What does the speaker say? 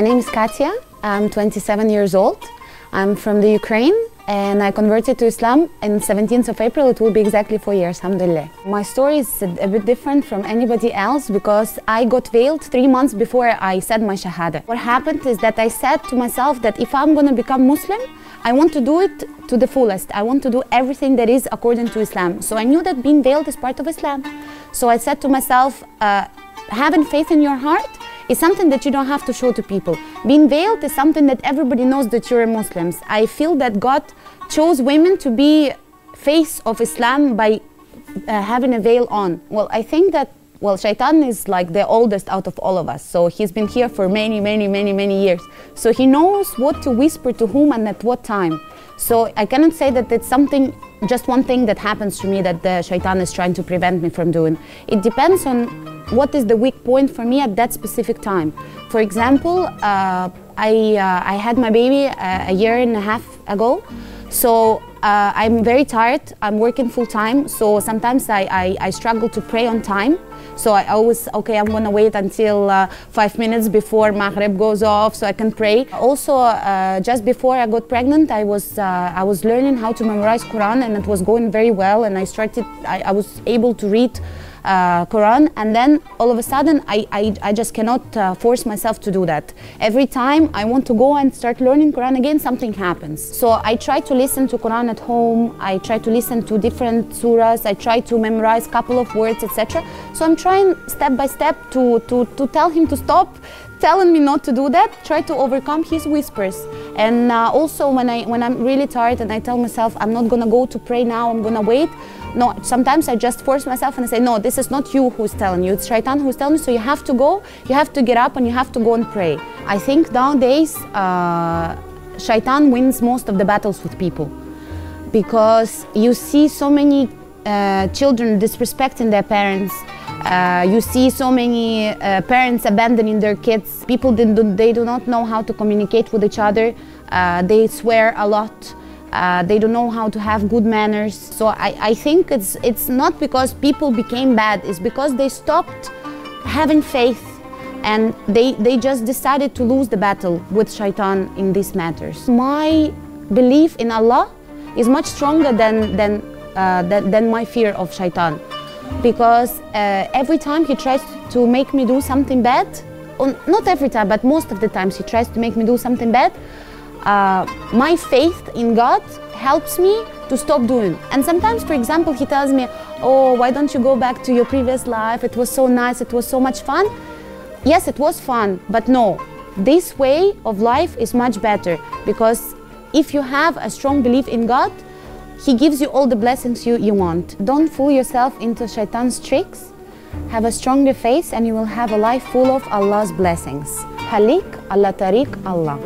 My name is Katya. I'm 27 years old. I'm from the Ukraine and I converted to Islam on 17th of April. It will be exactly 4 years, alhamdulillah. My story is a bit different from anybody else because I got veiled 3 months before I said my shahada. What happened is that I said to myself that if I'm going to become Muslim, I want to do it to the fullest. I want to do everything that is according to Islam. So I knew that being veiled is part of Islam. So I said to myself, having faith in your heart is something that you don't have to show to people. Being veiled is something that everybody knows that you're Muslims. I feel that God chose women to be face of Islam by having a veil on. Well, I think that, well, Shaitan is like the oldest out of all of us. So he's been here for many years. So he knows what to whisper to whom and at what time. So I cannot say that it's something, just one thing that happens to me that the Shaitan is trying to prevent me from doing. It depends on what is the weak point for me at that specific time. For example, I had my baby a year and a half ago. So I'm very tired, I'm working full time, so sometimes I struggle to pray on time. So I always, okay, I'm gonna wait until 5 minutes before Maghrib goes off so I can pray. Also, just before I got pregnant, I was learning how to memorize Quran and it was going very well, and I was able to read Quran, and then all of a sudden I just cannot force myself to do that. Every time I want to go and start learning Quran again, something happens. So I try to listen to Quran at home, I try to listen to different surahs, I try to memorize a couple of words, etc. So I'm trying step by step to tell him to stop telling me not to do that, try to overcome his whispers. And also when I'm really tired and I tell myself I'm not gonna go to pray now, I'm gonna wait. No, sometimes I just force myself and I say, no, this is not you who's telling you, it's Shaitan who's telling you, so you have to go, you have to get up and you have to go and pray. I think nowadays, Shaitan wins most of the battles with people because you see so many children disrespecting their parents. You see so many parents abandoning their kids. People, they do not know how to communicate with each other. They swear a lot. They don't know how to have good manners. So I think it's not because people became bad, it's because they stopped having faith and they just decided to lose the battle with Shaitan in these matters. My belief in Allah is much stronger than my fear of Shaitan, because every time he tries to make me do something bad, or not every time, but most of the times he tries to make me do something bad, my faith in God helps me to stop doing. And sometimes, for example, he tells me, oh, why don't you go back to your previous life? It was so nice, it was so much fun. Yes, it was fun, but no, this way of life is much better, because if you have a strong belief in God, He gives you all the blessings you want. Don't fool yourself into Shaitan's tricks. Have a stronger faith and you will have a life full of Allah's blessings. Halik ala tariq Allah.